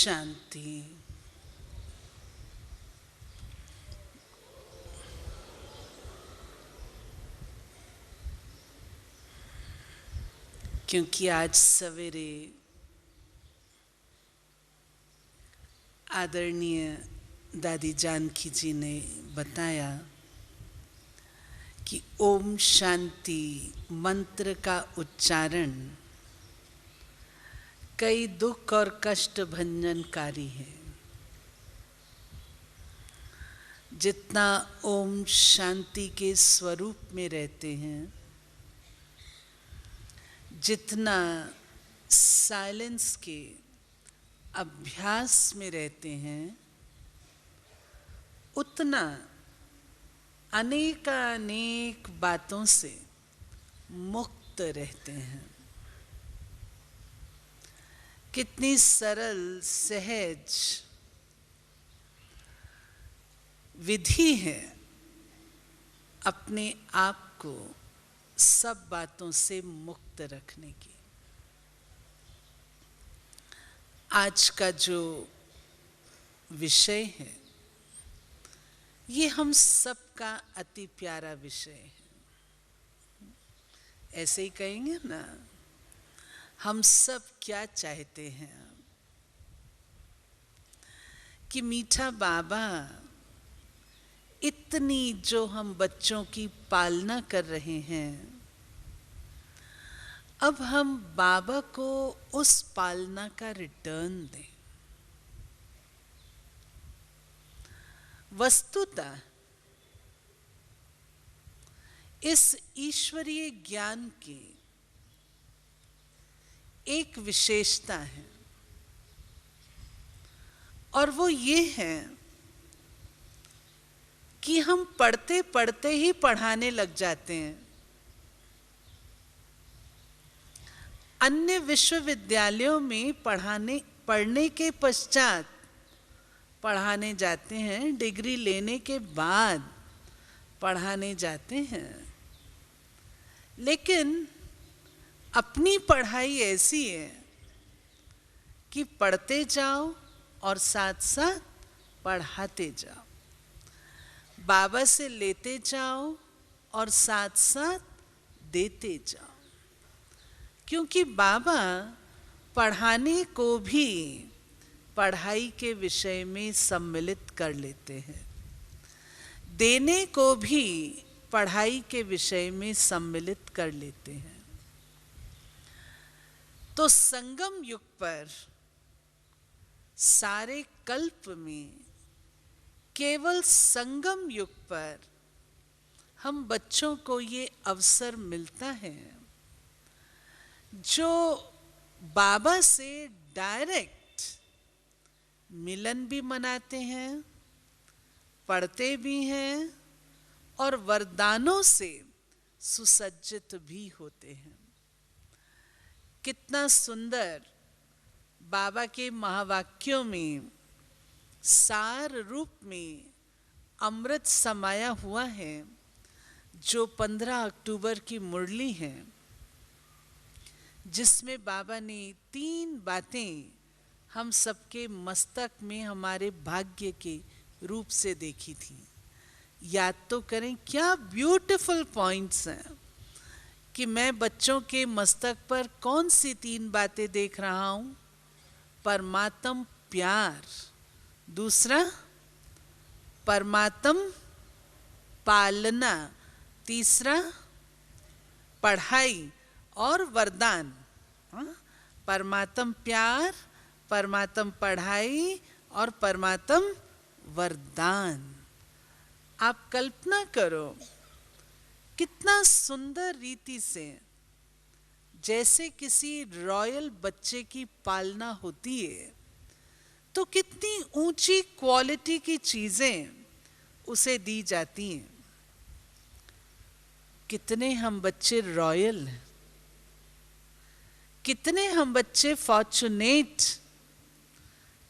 शांति। क्योंकि आज सवेरे आदरणीय दादी जानकी जी ने बताया कि ओम शांति मंत्र का उच्चारण कई दुख और कष्ट भंजनकारी है। जितना ओम शांति के स्वरूप में रहते हैं, जितना साइलेंस के अभ्यास में रहते हैं, उतना अनेक बातों से मुक्त रहते हैं। कितनी सरल सहज विधि है अपने आप को सब बातों से मुक्त रखने की। आज का जो विषय है, ये हम सबका अति प्यारा विषय है। ऐसे ही कहेंगे ना, हम सब क्या चाहते हैं कि मीठा बाबा इतनी जो हम बच्चों की पालना कर रहे हैं, अब हम बाबा को उस पालना का रिटर्न दें। वस्तुतः इस ईश्वरीय ज्ञान की एक विशेषता है, और वो ये है कि हम पढ़ते पढ़ते ही पढ़ाने लग जाते हैं। अन्य विश्वविद्यालयों में पढ़ने के पश्चात पढ़ाने जाते हैं, डिग्री लेने के बाद पढ़ाने जाते हैं, लेकिन अपनी पढ़ाई ऐसी है कि पढ़ते जाओ और साथ साथ पढ़ाते जाओ, बाबा से लेते जाओ और साथ साथ देते जाओ। क्योंकि बाबा पढ़ाने को भी पढ़ाई के विषय में सम्मिलित कर लेते हैं, देने को भी पढ़ाई के विषय में सम्मिलित कर लेते हैं। तो संगम युग पर सारे कल्प में केवल संगम युग पर हम बच्चों को ये अवसर मिलता है, जो बाबा से डायरेक्ट मिलन भी मनाते हैं, पढ़ते भी हैं और वरदानों से सुसज्जित भी होते हैं। कितना सुंदर बाबा के महावाक्यों में सार रूप में अमृत समाया हुआ है, जो 15 अक्टूबर की मुरली है, जिसमें बाबा ने 3 बातें हम सबके मस्तक में हमारे भाग्य के रूप से देखी थी। याद तो करें, क्या ब्यूटीफुल पॉइंट्स हैं कि मैं बच्चों के मस्तक पर कौन सी 3 बातें देख रहा हूं। परमात्म प्यार, दूसरा परमात्म पालना, तीसरा पढ़ाई और वरदान। परमात्म प्यार, परमात्म पढ़ाई और परमात्म वरदान। आप कल्पना करो कितना सुंदर रीति से, जैसे किसी रॉयल बच्चे की पालना होती है, तो कितनी ऊंची क्वालिटी की चीजें उसे दी जाती हैं। कितने हम बच्चे रॉयल हैं, कितने हम बच्चे फॉर्चुनेट,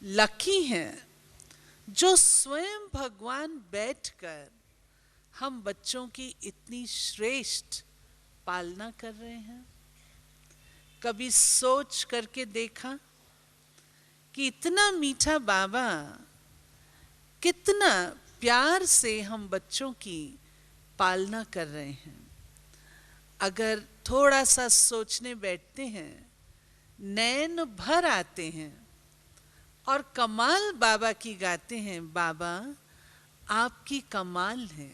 लकी हैं, जो स्वयं भगवान बैठकर हम बच्चों की इतनी श्रेष्ठ पालना कर रहे हैं। कभी सोच करके देखा कि इतना मीठा बाबा, कितना प्यार से हम बच्चों की पालना कर रहे हैं। अगर थोड़ा सा सोचने बैठते हैं, नैन भर आते हैं और कमाल बाबा की गाते हैं। बाबा आपकी कमाल है।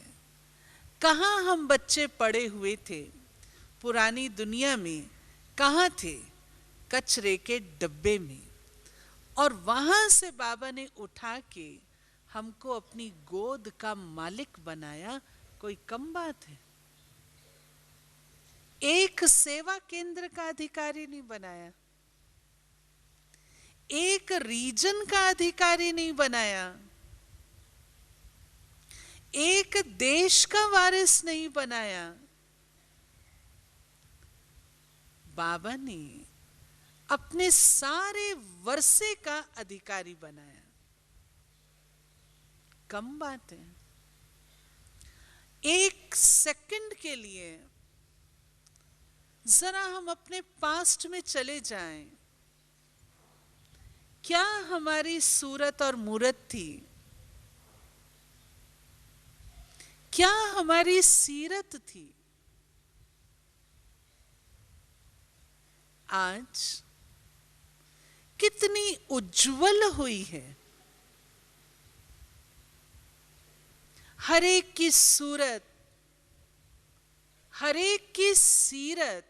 कहाँ हम बच्चे पड़े हुए थे पुरानी दुनिया में, कहाँ थे? कचरे के डब्बे में। और वहां से बाबा ने उठा के हमको अपनी गोद का मालिक बनाया। कोई कम बात है? एक सेवा केंद्र का अधिकारी नहीं बनाया, एक रीजन का अधिकारी नहीं बनाया, एक देश का वारिस नहीं बनाया। बाबा ने अपने सारे वर्षे का अधिकारी बनाया। कम बात है? एक सेकंड के लिए जरा हम अपने पास्ट में चले जाएं। क्या हमारी सूरत और मूरत थी? क्या हमारी सीरत थी? आज कितनी उज्जवल हुई है। हर एक की सूरत, हर एक की सीरत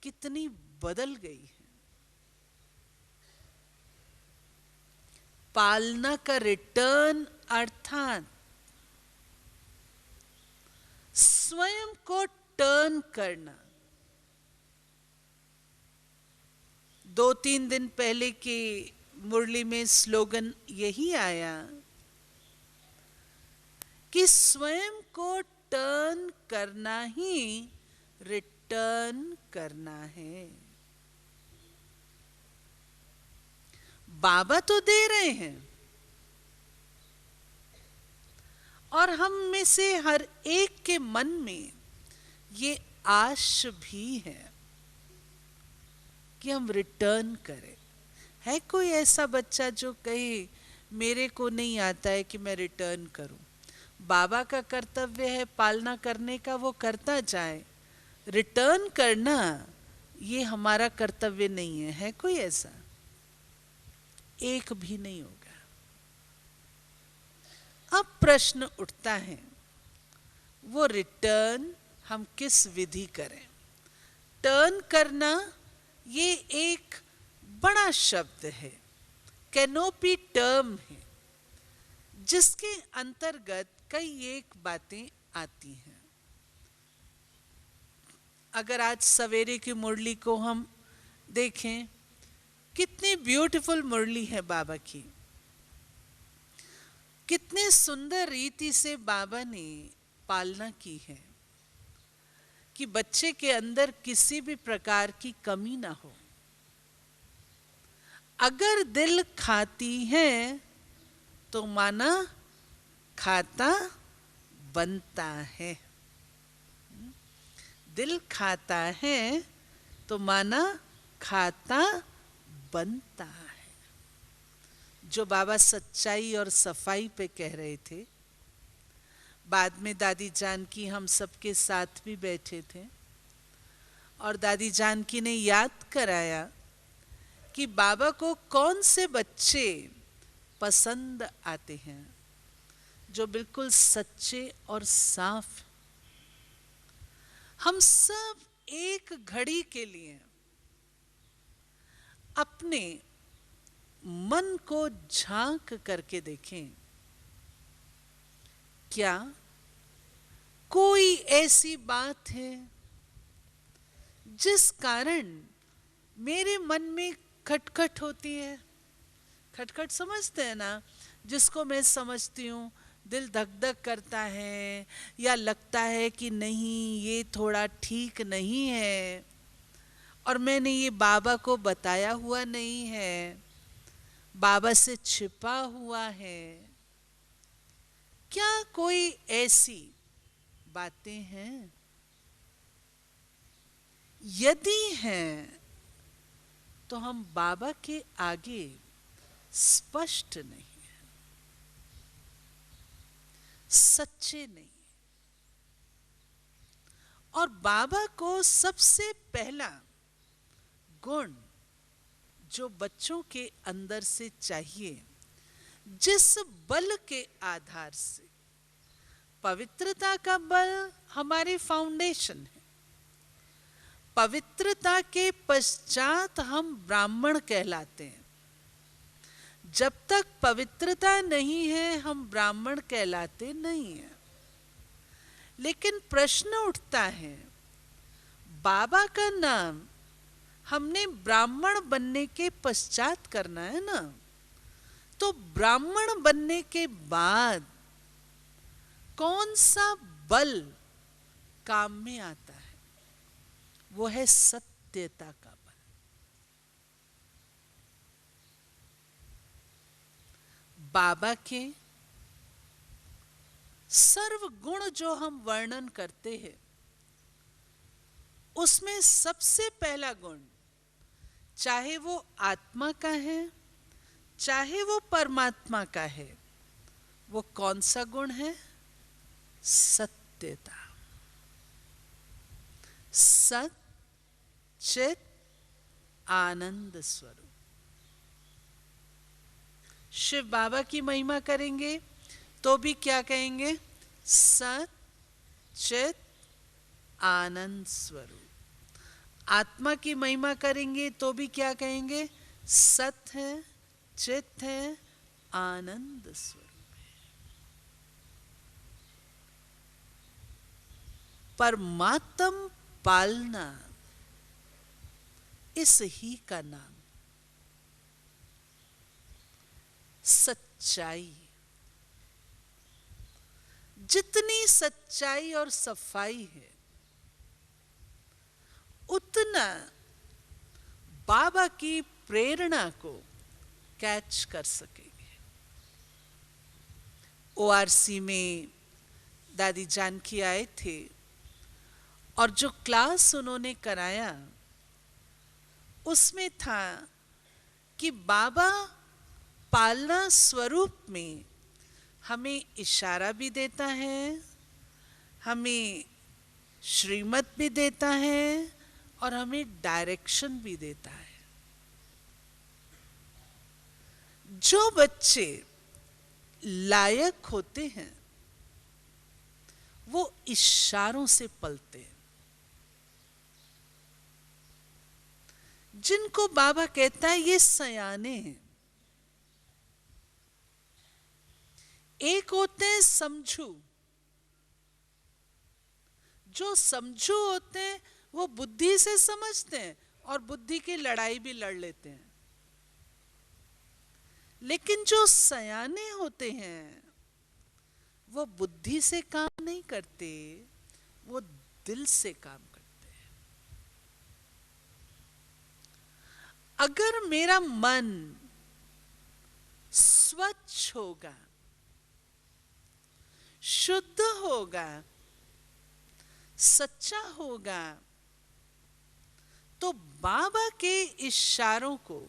कितनी बदल गई है। पालना का रिटर्न अर्थात स्वयं को टर्न करना। 2-3 दिन पहले की मुरली में स्लोगन यही आया कि स्वयं को टर्न करना ही रिटर्न करना है। बाबा तो दे रहे हैं और हम में से हर एक के मन में ये आश भी है कि हम रिटर्न करें। है कोई ऐसा बच्चा जो कहे मेरे को नहीं आता है कि मैं रिटर्न करूं? बाबा का कर्तव्य है पालना करने का, वो करता जाए। रिटर्न करना ये हमारा कर्तव्य नहीं है। है कोई ऐसा? एक भी नहीं होगा। अब प्रश्न उठता है, वो रिटर्न हम किस विधि करें? टर्न करना ये एक बड़ा शब्द है, कैनोपी टर्म है, जिसके अंतर्गत कई एक बातें आती हैं। अगर आज सवेरे की मुरली को हम देखें, कितनी ब्यूटीफुल मुरली है बाबा की। कितने सुंदर रीति से बाबा ने पालना की है कि बच्चे के अंदर किसी भी प्रकार की कमी ना हो। अगर दिल खाती है तो माना खाता बनता है। दिल खाता है तो माना खाता बनता है। जो बाबा सच्चाई और सफाई पे कह रहे थे, बाद में दादी जानकी हम सबके साथ भी बैठे थे और दादी जानकी ने याद कराया कि बाबा को कौन से बच्चे पसंद आते हैं, जो बिल्कुल सच्चे और साफ। हम सब एक घड़ी के लिए अपने मन को झांक करके देखें, क्या कोई ऐसी बात है जिस कारण मेरे मन में खटखट होती है? खटखट समझते हैं ना, जिसको मैं समझती हूँ दिल धक धक करता है या लगता है कि नहीं ये थोड़ा ठीक नहीं है और मैंने ये बाबा को बताया हुआ नहीं है, बाबा से छिपा हुआ है। क्या कोई ऐसी बातें हैं? यदि हैं तो हम बाबा के आगे स्पष्ट नहीं हैं, सच्चे नहीं। और बाबा को सबसे पहला गुण जो बच्चों के अंदर से चाहिए, जिस बल के आधार से, पवित्रता का बल हमारी फाउंडेशन है। पवित्रता के पश्चात हम ब्राह्मण कहलाते हैं। जब तक पवित्रता नहीं है हम ब्राह्मण कहलाते नहीं हैं। लेकिन प्रश्न उठता है, बाबा का नाम हमने ब्राह्मण बनने के पश्चात करना है ना, तो ब्राह्मण बनने के बाद कौन सा बल काम में आता है? वो है सत्यता का बल। बाबा के सर्व गुण जो हम वर्णन करते हैं, उसमें सबसे पहला गुण, चाहे वो आत्मा का है चाहे वो परमात्मा का है, वो कौन सा गुण है? सत्यता। सत चित आनंद स्वरूप। शिव बाबा की महिमा करेंगे तो भी क्या कहेंगे? सत चित आनंद स्वरूप। आत्मा की महिमा करेंगे तो भी क्या कहेंगे? सत है, चित है, आनंद स्वरूप है। परमात्म पालना, इस ही का नाम सच्चाई। जितनी सच्चाई और सफाई है, उतना बाबा की प्रेरणा को कैच कर सकेंगे। ओआरसी में दादी जानकी आए थे और जो क्लास उन्होंने कराया उसमें था कि बाबा पालना स्वरूप में हमें इशारा भी देता है, हमें श्रीमत भी देता है और हमें डायरेक्शन भी देता है। जो बच्चे लायक होते हैं वो इशारों से पलते हैं। जिनको बाबा कहता है ये सयाने हैं। एक होते हैं समझू। जो समझू होते हैं वो बुद्धि से समझते हैं और बुद्धि की लड़ाई भी लड़ लेते हैं। लेकिन जो सयाने होते हैं वो बुद्धि से काम नहीं करते, वो दिल से काम करते हैं। अगर मेरा मन स्वच्छ होगा, शुद्ध होगा, सच्चा होगा, तो बाबा के इशारों को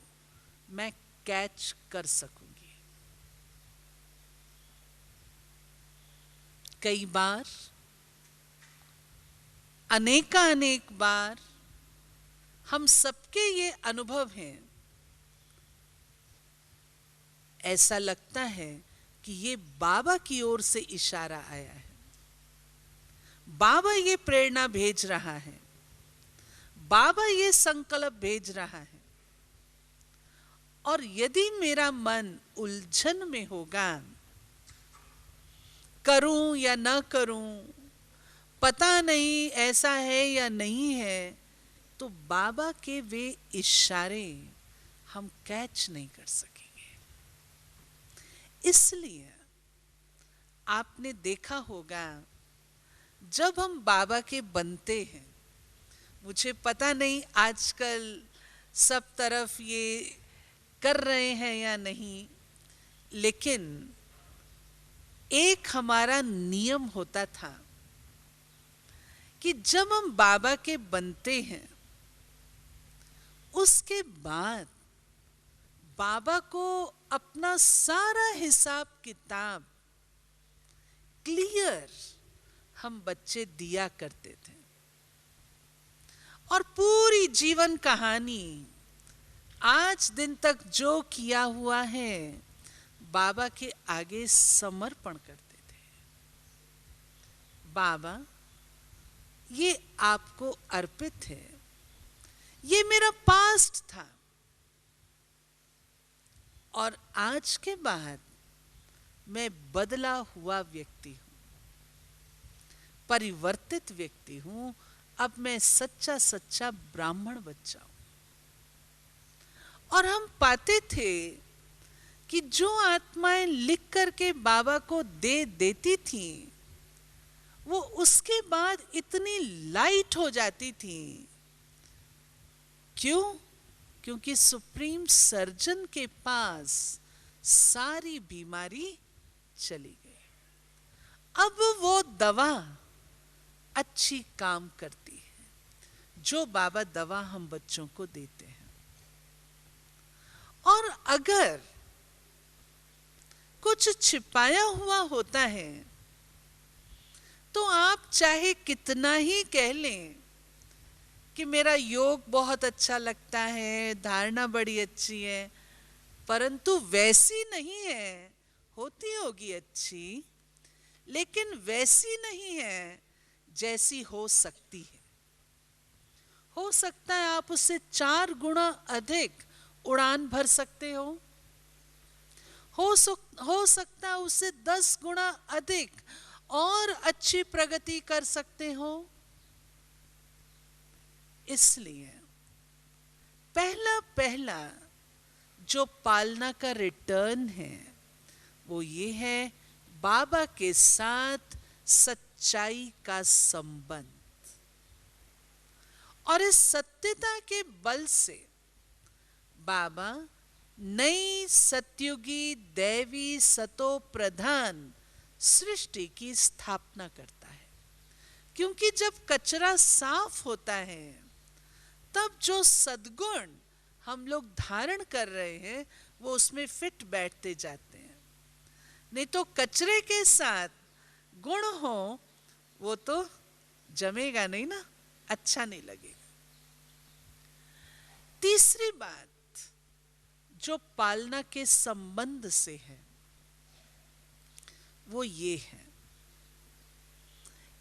मैं कैच कर सकूंगी। कई बार, अनेक बार हम सबके ये अनुभव हैं। ऐसा लगता है कि ये बाबा की ओर से इशारा आया है, बाबा ये प्रेरणा भेज रहा है, बाबा ये संकल्प भेज रहा है। और यदि मेरा मन उलझन में होगा, करूं या ना करूं, पता नहीं ऐसा है या नहीं है, तो बाबा के वे इशारे हम कैच नहीं कर सकेंगे। इसलिए आपने देखा होगा जब हम बाबा के बनते हैं, मुझे पता नहीं आजकल सब तरफ ये कर रहे हैं या नहीं, लेकिन एक हमारा नियम होता था कि जब हम बाबा के बनते हैं उसके बाद बाबा को अपना सारा हिसाब किताब क्लियर हम बच्चे दिया करते थे और पूरी जीवन कहानी आज दिन तक जो किया हुआ है बाबा के आगे समर्पण करते थे। बाबा, ये आपको अर्पित है, ये मेरा पास्ट था और आज के बाद मैं बदला हुआ व्यक्ति हूं, परिवर्तित व्यक्ति हूं। अब मैं सच्चा सच्चा ब्राह्मण बच्चा हूं। और हम पाते थे कि जो आत्माएं लिख करके बाबा को दे देती थी वो उसके बाद इतनी लाइट हो जाती थी। क्यों? क्योंकि सुप्रीम सर्जन के पास सारी बीमारी चली गई। अब वो दवा अच्छी काम करती है जो बाबा दवा हम बच्चों को देते हैं। और अगर कुछ छिपाया हुआ होता है तो आप चाहे कितना ही कह लें कि मेरा योग बहुत अच्छा लगता है, धारणा बड़ी अच्छी है, परंतु वैसी नहीं है। होती होगी अच्छी, लेकिन वैसी नहीं है जैसी हो सकती है। हो सकता है आप उससे 4 गुना अधिक उड़ान भर सकते हो सकता है उससे 10 गुना अधिक और अच्छी प्रगति कर सकते हो। इसलिए पहला जो पालना का रिटर्न है वो ये है बाबा के साथ सच्चाई का संबंध। और इस सत्यता के बल से बाबा नई सतयुगी दैवी सतो प्रधान सृष्टि की स्थापना करता है। क्योंकि जब कचरा साफ होता है तब जो सद्गुण हम लोग धारण कर रहे हैं वो उसमें फिट बैठते जाते हैं। नहीं तो कचरे के साथ गुण हो वो तो जमेगा नहीं ना, अच्छा नहीं लगेगा। तीसरी बात जो पालना के संबंध से है वो ये है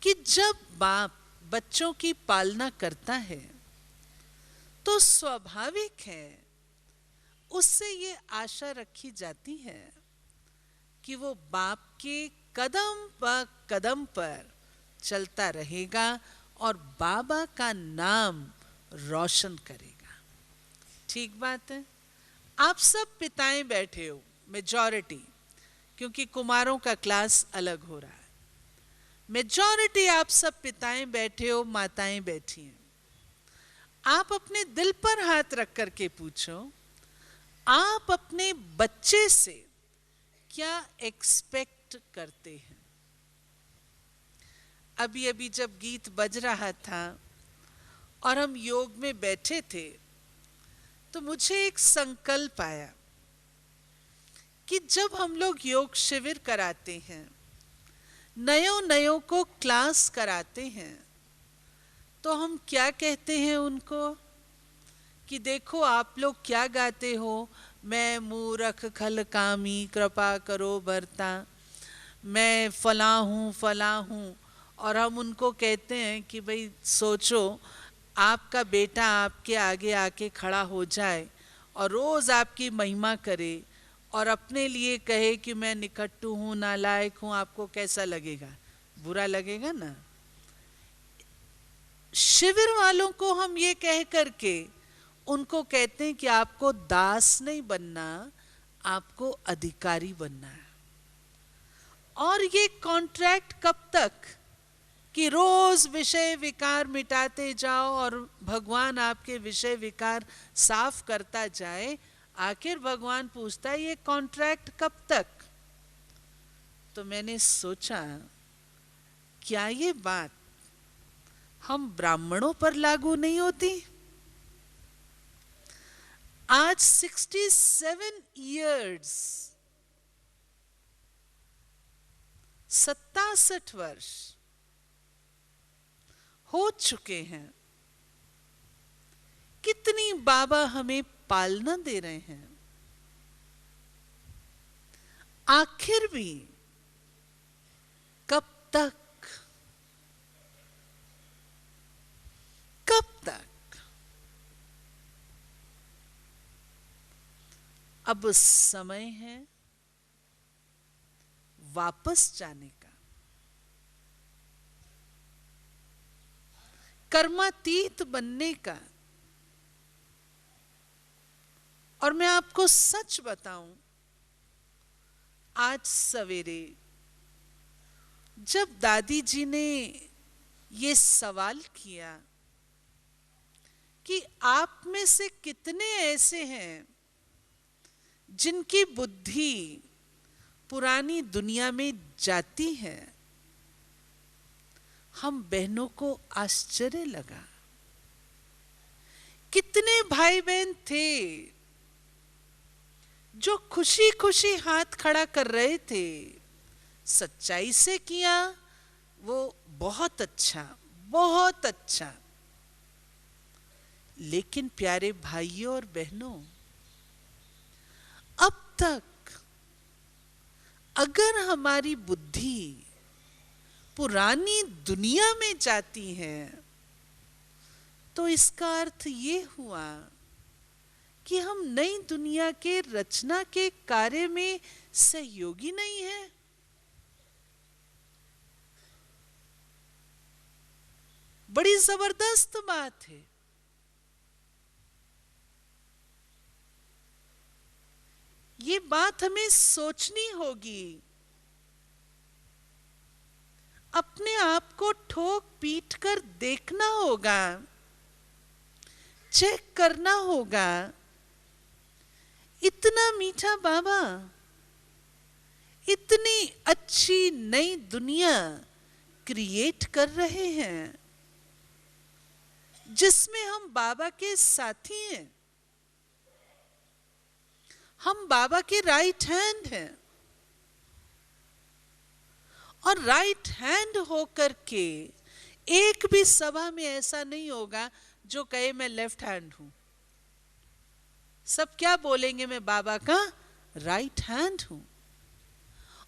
कि जब बाप बच्चों की पालना करता है तो स्वाभाविक है उससे ये आशा रखी जाती है कि वो बाप के कदम पर कदम पर चलता रहेगा और बाबा का नाम रोशन करेगा। ठीक बात है। आप सब पिताएं बैठे हो, मेजॉरिटी, क्योंकि कुमारों का क्लास अलग हो रहा है। मेजॉरिटी आप सब पिताएं बैठे हो, माताएं बैठी हैं। आप अपने दिल पर हाथ रख करके पूछो, आप अपने बच्चे से क्या एक्सपेक्ट करते हैं? अभी अभी जब गीत बज रहा था और हम योग में बैठे थे तो मुझे एक संकल्प आया कि जब हम लोग योग शिविर कराते हैं, नयों को क्लास कराते हैं, तो हम क्या कहते हैं उनको कि देखो आप लोग क्या गाते हो, मैं मूरख खल कामी कृपा करो भरता, मैं फला हूँ। और हम उनको कहते हैं कि भाई सोचो आपका बेटा आपके आगे आके खड़ा हो जाए और रोज आपकी महिमा करे और अपने लिए कहे कि मैं निकट्टू हूँ, नालायक हूँ, आपको कैसा लगेगा? बुरा लगेगा ना। शिविर वालों को हम ये कह करके उनको कहते हैं कि आपको दास नहीं बनना, आपको अधिकारी बनना है। और ये कॉन्ट्रैक्ट कब तक कि रोज विषय विकार मिटाते जाओ और भगवान आपके विषय विकार साफ करता जाए। आखिर भगवान पूछता है ये कॉन्ट्रैक्ट कब तक? तो मैंने सोचा क्या ये बात हम ब्राह्मणों पर लागू नहीं होती? आज 67 ईयर्स, 67 वर्ष हो चुके हैं। कितनी बाबा हमें पालना दे रहे हैं। आखिर भी कब तक, कब तक? अब समय है वापस जाने का, कर्मातीत बनने का। और मैं आपको सच बताऊं, आज सवेरे जब दादी जी ने ये सवाल किया कि आप में से कितने ऐसे हैं जिनकी बुद्धि पुरानी दुनिया में जाती है, हम बहनों को आश्चर्य लगा। कितने भाई बहन थे जो खुशी खुशी हाथ खड़ा कर रहे थे, सच्चाई से किया, वो बहुत अच्छा, बहुत अच्छा। लेकिन प्यारे भाइयों और बहनों, अब तक अगर हमारी बुद्धि पुरानी दुनिया में जाती है, तो इसका अर्थ ये हुआ कि हम नई दुनिया के रचना के कार्य में सहयोगी नहीं है। बड़ी जबरदस्त बात है। ये बात हमें सोचनी होगी, अपने आप को ठोक पीट कर देखना होगा, चेक करना होगा। इतना मीठा बाबा, इतनी अच्छी नई दुनिया क्रिएट कर रहे हैं जिसमें हम बाबा के साथी हैं, हम बाबा के राइट हैंड हैं। और राइट हैंड होकर के एक भी सभा में ऐसा नहीं होगा जो कहे मैं लेफ्ट हैंड हूं। सब क्या बोलेंगे, मैं बाबा का राइट हैंड हूं।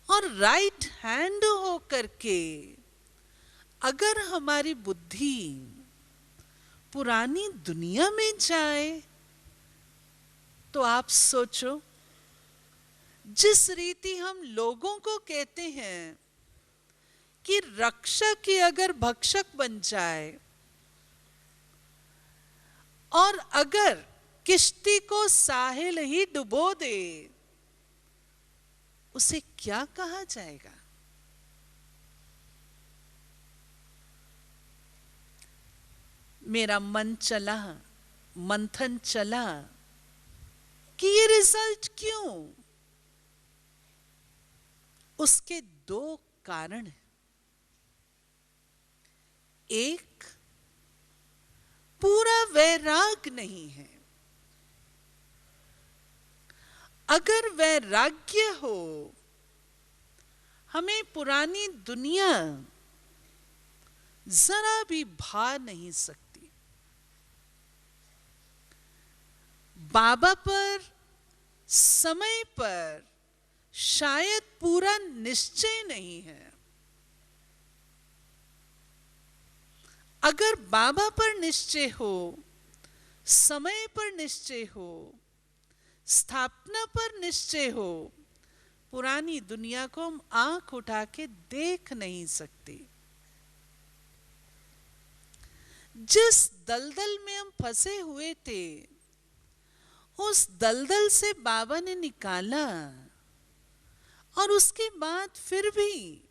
और राइट हैंड होकर के अगर हमारी बुद्धि पुरानी दुनिया में जाए, तो आप सोचो, जिस रीति हम लोगों को कहते हैं कि रक्षक ही अगर भक्षक बन जाए और अगर किश्ती को साहिल ही डुबो दे, उसे क्या कहा जाएगा? मेरा मन चला, मंथन चला कि ये रिजल्ट क्यों? उसके दो कारण हैं। एक, पूरा वैराग नहीं है। अगर वैराग्य हो, हमें पुरानी दुनिया जरा भी भा नहीं सकती। बाबा पर समय पर शायद पूरा निश्चय नहीं है। अगर बाबा पर निश्चय हो, समय पर निश्चय हो, स्थापना पर निश्चय हो, पुरानी दुनिया को हम आंख उठा के देख नहीं सकते। जिस दलदल में हम फंसे हुए थे, उस दलदल से बाबा ने निकाला, और उसके बाद फिर भी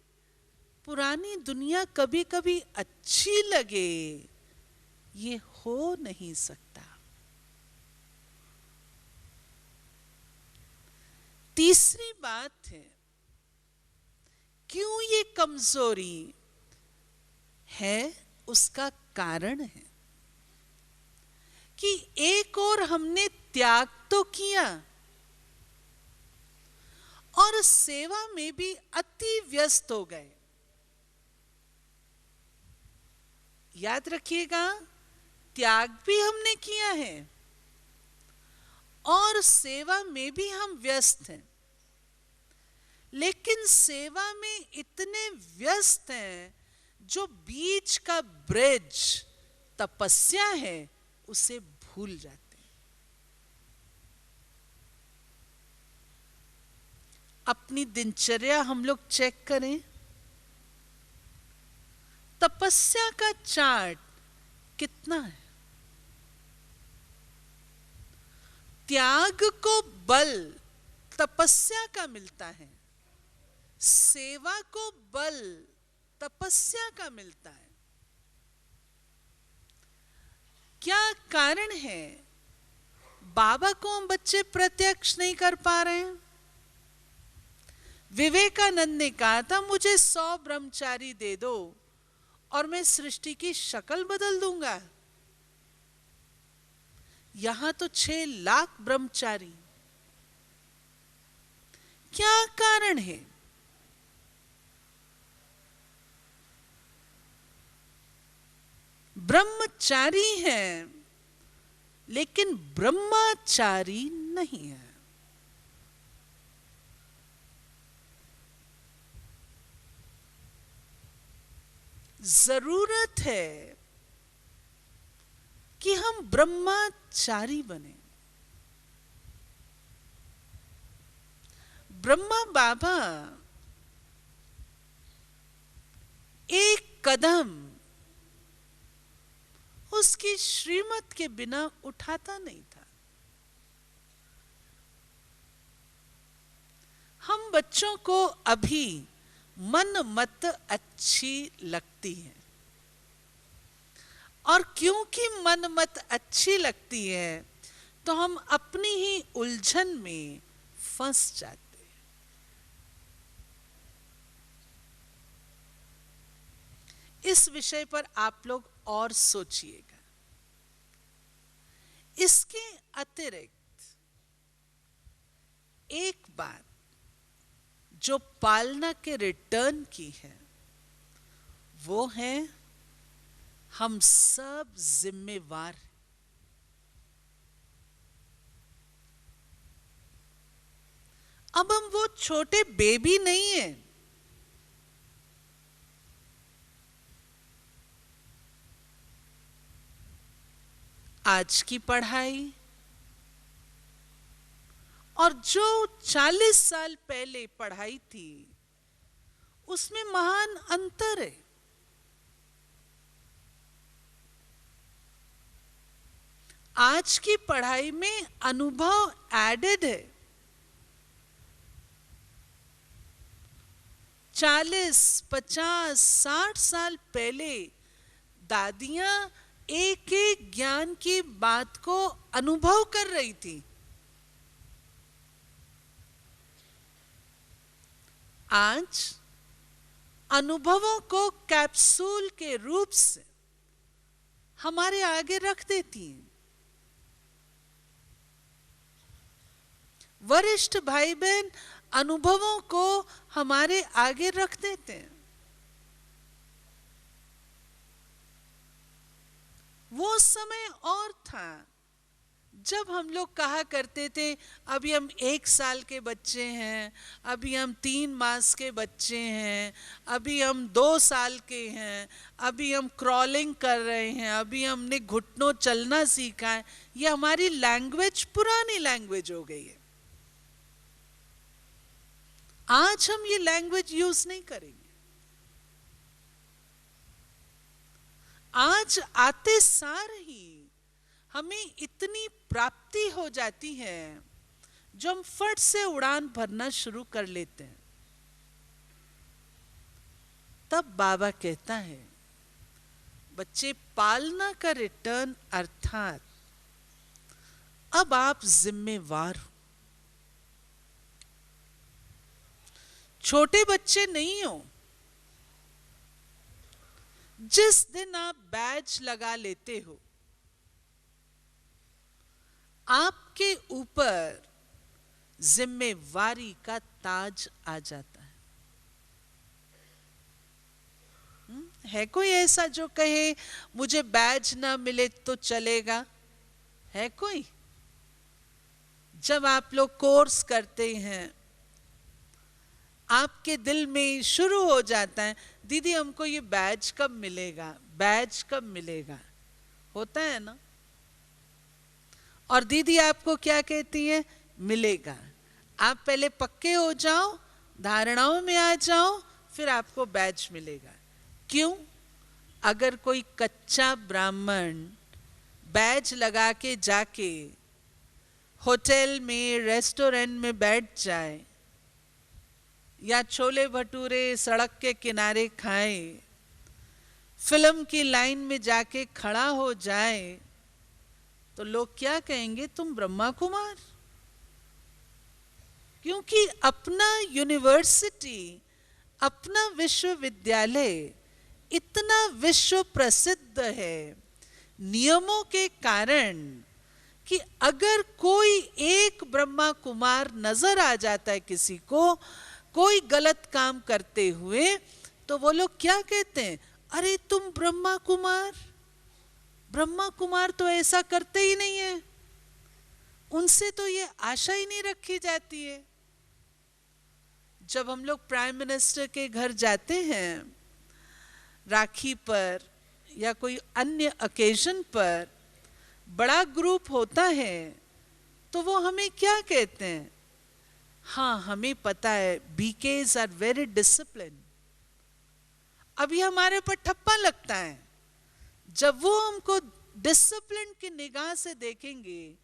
पुरानी दुनिया कभी कभी अच्छी लगे, ये हो नहीं सकता। तीसरी बात है, क्यों ये कमजोरी है, उसका कारण है कि एक और हमने त्याग तो किया और सेवा में भी अति व्यस्त हो गए। याद रखिएगा, त्याग भी हमने किया है और सेवा में भी हम व्यस्त हैं, लेकिन सेवा में इतने व्यस्त हैं जो बीच का ब्रिज तपस्या है उसे भूल जाते हैं। अपनी दिनचर्या हम लोग चेक करें, तपस्या का चार्ट कितना है। त्याग को बल तपस्या का मिलता है, सेवा को बल तपस्या का मिलता है। क्या कारण है बाबा को हम बच्चे प्रत्यक्ष नहीं कर पा रहे हैं? विवेकानंद ने कहा था, मुझे 100 ब्रह्मचारी दे दो और मैं सृष्टि की शक्ल बदल दूंगा। यहां तो 6 लाख ब्रह्मचारी। क्या कारण है? ब्रह्मचारी हैं लेकिन ब्रह्मचारी नहीं है। जरूरत है कि हम ब्रह्मचारी बने। ब्रह्मा बाबा एक कदम उसकी श्रीमत के बिना उठाता नहीं था। हम बच्चों को अभी मन मत अच्छी लगती है, और क्योंकि मन मत अच्छी लगती है तो हम अपनी ही उलझन में फंस जाते हैं। इस विषय पर आप लोग और सोचिएगा। इसके अतिरिक्त एक बात जो पालना के रिटर्न की है, वो है हम सब जिम्मेवार हैं। अब हम वो छोटे बेबी नहीं हैं। आज की पढ़ाई और जो 40 साल पहले पढ़ाई थी, उसमें महान अंतर है। आज की पढ़ाई में अनुभव एडेड है। 40, 50, 60 साल पहले दादियां एक एक ज्ञान की बात को अनुभव कर रही थी। आज अनुभवों को कैप्सूल के रूप से हमारे आगे रख देती हैं। वरिष्ठ भाई बहन अनुभवों को हमारे आगे रख देते हैं। वो समय और था जब हम लोग कहा करते थे, अभी हम 1 साल के बच्चे हैं, अभी हम 3 मास के बच्चे हैं, अभी हम 2 साल के हैं, अभी हम क्रॉलिंग कर रहे हैं, अभी हमने घुटनों चलना सीखा है। ये हमारी लैंग्वेज पुरानी लैंग्वेज हो गई है। आज हम ये लैंग्वेज यूज नहीं करेंगे। आज आते सार ही हमें इतनी प्राप्ति हो जाती है जो हम फट से उड़ान भरना शुरू कर लेते हैं। तब बाबा कहता है, बच्चे पालना का रिटर्न अर्थात अब आप जिम्मेवार हो। छोटे बच्चे नहीं हो। जिस दिन आप बैज लगा लेते हो, आपके ऊपर जिम्मेवारी का ताज आ जाता है। है कोई ऐसा जो कहे मुझे बैज ना मिले तो चलेगा? है कोई? जब आप लोग कोर्स करते हैं, आपके दिल में शुरू हो जाता है, दीदी हमको ये बैज कब मिलेगा, बैज कब मिलेगा, होता है ना? और दीदी आपको क्या कहती है? मिलेगा। आप पहले पक्के हो जाओ, धारणाओं में आ जाओ, फिर आपको बैज मिलेगा। क्यों? अगर कोई कच्चा ब्राह्मण बैज लगा के जाके होटल में, रेस्टोरेंट में बैठ जाए, या छोले भटूरे सड़क के किनारे खाए, फिल्म की लाइन में जाके खड़ा हो जाए, तो लोग क्या कहेंगे? तुम ब्रह्मा कुमार। क्योंकि अपना यूनिवर्सिटी, अपना विश्वविद्यालय इतना विश्व प्रसिद्ध है नियमों के कारण कि अगर कोई एक ब्रह्मा कुमार नजर आ जाता है किसी को कोई गलत काम करते हुए, तो वो लोग क्या कहते हैं? अरे तुम ब्रह्मा कुमार। ब्रह्मा कुमार तो ऐसा करते ही नहीं है, उनसे तो ये आशा ही नहीं रखी जाती है। जब हम लोग प्राइम मिनिस्टर के घर जाते हैं राखी पर या कोई अन्य ओकेजन पर, बड़ा ग्रुप होता है, तो वो हमें क्या कहते हैं? हाँ, हमें पता है बीकेज आर वेरी डिसिप्लिन। अभी हमारे पर ठप्पा लगता है जब वो हमको डिसिप्लिन की निगाह से देखेंगे,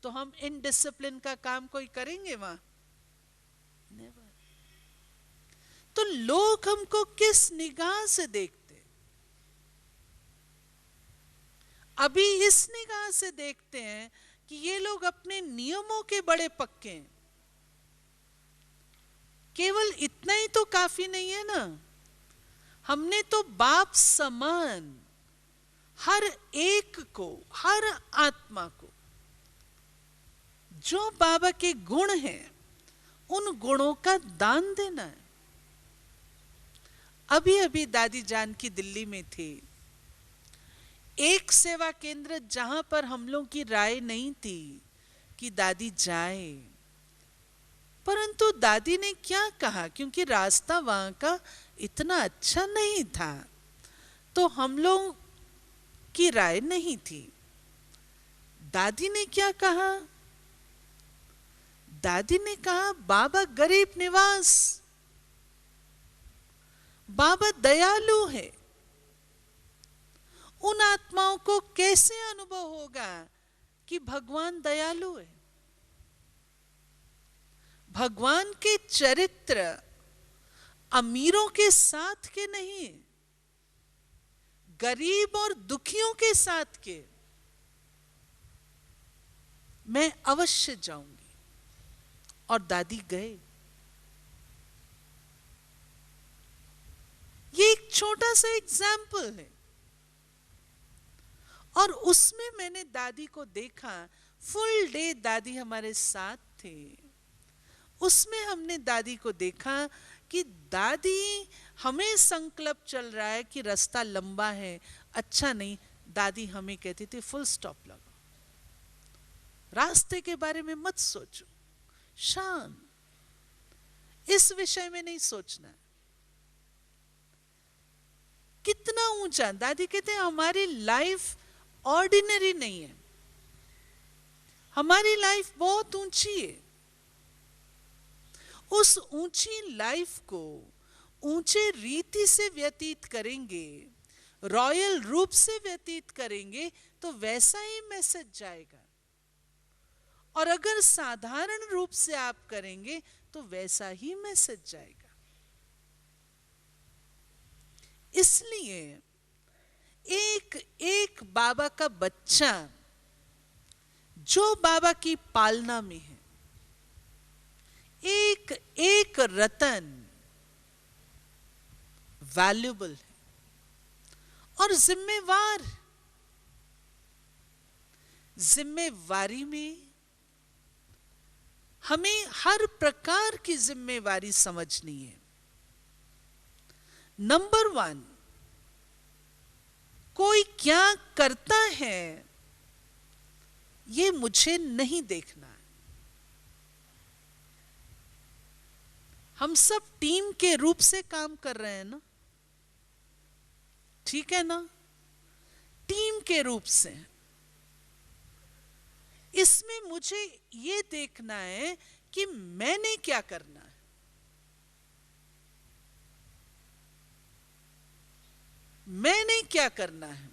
तो हम इनडिसिप्लिन का काम कोई करेंगे वहां? नेवर। तो लोग हमको किस निगाह से देखते? अभी इस निगाह से देखते हैं कि ये लोग अपने नियमों के बड़े पक्के हैं। केवल इतना ही तो काफी नहीं है ना, हमने तो बाप समान हर एक को, हर आत्मा को जो बाबा के गुण हैं, उन गुणों का दान देना है। अभी अभी दादी जानकी दिल्ली में थी, एक सेवा केंद्र जहां पर हम लोग की राय नहीं थी कि दादी जाए, परंतु दादी ने क्या कहा, क्योंकि रास्ता वहां का इतना अच्छा नहीं था, तो हम लोग की राय नहीं थी। दादी ने क्या कहा? दादी ने कहा बाबा गरीब निवास, बाबा दयालु है। उन आत्माओं को कैसे अनुभव होगा कि भगवान दयालु है? भगवान के चरित्र अमीरों के साथ के नहीं, गरीब और दुखियों के साथ के। मैं अवश्य जाऊंगी। और दादी गए। ये एक छोटा सा एग्जाम्पल है, और उसमें मैंने दादी को देखा। फुल डे दादी हमारे साथ थे। उसमें हमने दादी को देखा कि दादी, हमें संकल्प चल रहा है कि रास्ता लंबा है, अच्छा नहीं। दादी हमें कहती थी फुल स्टॉप लगाओ, रास्ते के बारे में मत सोचो, शांत, इस विषय में नहीं सोचना। कितना ऊंचा! दादी कहते हैं हमारी लाइफ ऑर्डिनरी नहीं है, हमारी लाइफ बहुत ऊंची है। उस ऊंची लाइफ को ऊंचे रीति से व्यतीत करेंगे, रॉयल रूप से व्यतीत करेंगे, तो वैसा ही मैसेज जाएगा। और अगर साधारण रूप से आप करेंगे तो वैसा ही मैसेज जाएगा। इसलिए एक एक बाबा का बच्चा जो बाबा की पालना में है, एक एक रतन वैल्यूबल है और जिम्मेवार। जिम्मेवारी में हमें हर प्रकार की जिम्मेवारी समझनी है। नंबर 1, कोई क्या करता है ये मुझे नहीं देखना है। हम सब टीम के रूप से काम कर रहे हैं ना, ठीक है ना, टीम के रूप से। इसमें मुझे ये देखना है कि मैंने क्या करना है। मैंने क्या करना है।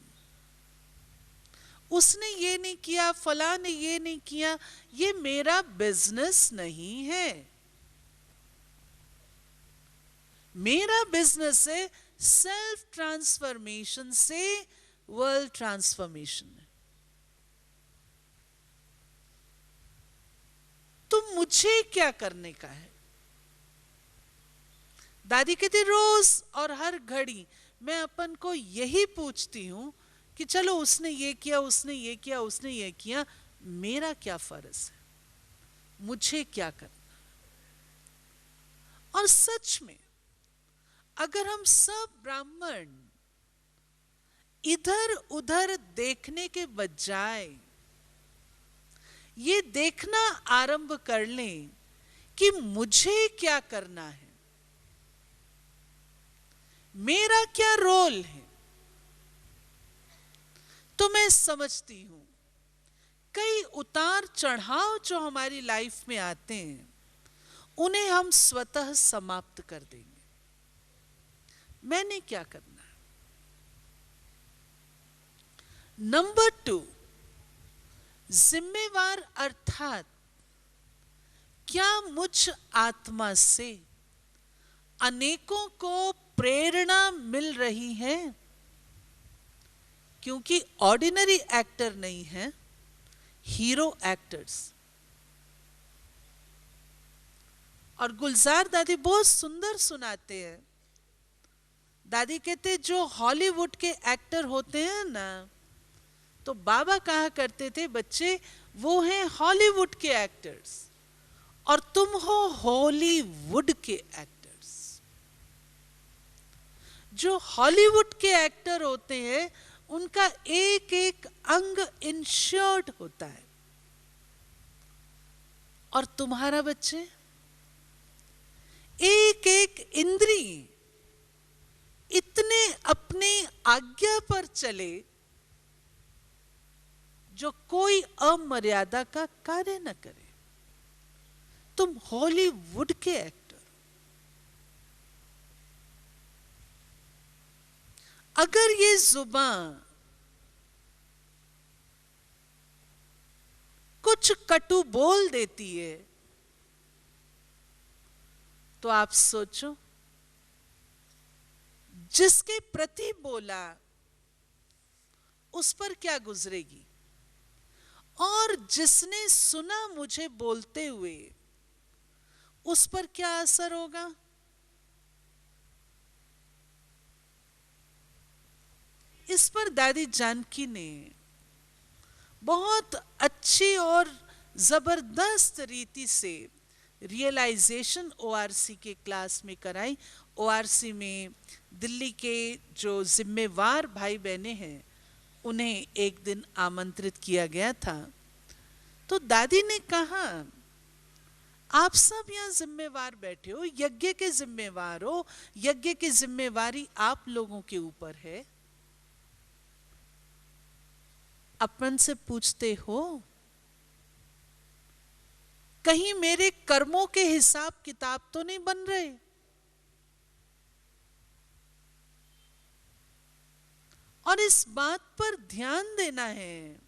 उसने ये नहीं किया, फला ने ये नहीं किया, ये मेरा बिजनेस नहीं है। मेरा बिजनेस है सेल्फ ट्रांसफॉर्मेशन से वर्ल्ड ट्रांसफॉर्मेशन है। तो मुझे क्या करने का है। दादी कहती रोज और हर घड़ी मैं अपन को यही पूछती हूं कि चलो उसने ये किया, उसने ये किया, उसने ये किया, मेरा क्या फर्ज है, मुझे क्या करना। और सच में अगर हम सब ब्राह्मण इधर उधर देखने के बजाय ये देखना आरंभ कर लें कि मुझे क्या करना है, मेरा क्या रोल है, तो मैं समझती हूं कई उतार चढ़ाव जो हमारी लाइफ में आते हैं उन्हें हम स्वतः समाप्त कर देंगे। मैंने क्या करना है। नंबर 2, जिम्मेवार अर्थात क्या मुझ आत्मा से अनेकों को प्रेरणा मिल रही है, क्योंकि ऑर्डिनरी एक्टर नहीं है, हीरो एक्टर्स। और गुलजार दादी बहुत सुंदर सुनाते हैं। दादी कहते जो हॉलीवुड के एक्टर होते हैं ना, तो बाबा कहा करते थे बच्चे वो हैं हॉलीवुड के एक्टर्स और तुम हो हॉलीवुड के एक्टर्स। जो हॉलीवुड के एक्टर होते हैं उनका एक एक अंग इंश्योर्ड होता है, और तुम्हारा बच्चे एक एक इंद्रिय इतने अपने आज्ञा पर चले जो कोई अमर्यादा का कार्य न करे। तुम हॉलीवुड के एक्टर। अगर ये जुबान कुछ कटु बोल देती है तो आप सोचो जिसके प्रति बोला उस पर क्या गुजरेगी, और जिसने सुना मुझे बोलते हुए उस पर क्या असर होगा। इस पर दादी जानकी ने बहुत अच्छी और जबरदस्त रीति से रियलाइजेशन ओआरसी के क्लास में कराई। ओआरसी में दिल्ली के जो जिम्मेवार भाई बहनें हैं उन्हें एक दिन आमंत्रित किया गया था। तो दादी ने कहा आप सब यहां जिम्मेवार बैठे हो, यज्ञ के जिम्मेवार हो, यज्ञ की जिम्मेवारी आप लोगों के ऊपर है। अपन से पूछते हो कहीं मेरे कर्मों के हिसाब किताब तो नहीं बन रहे। और इस बात पर ध्यान देना है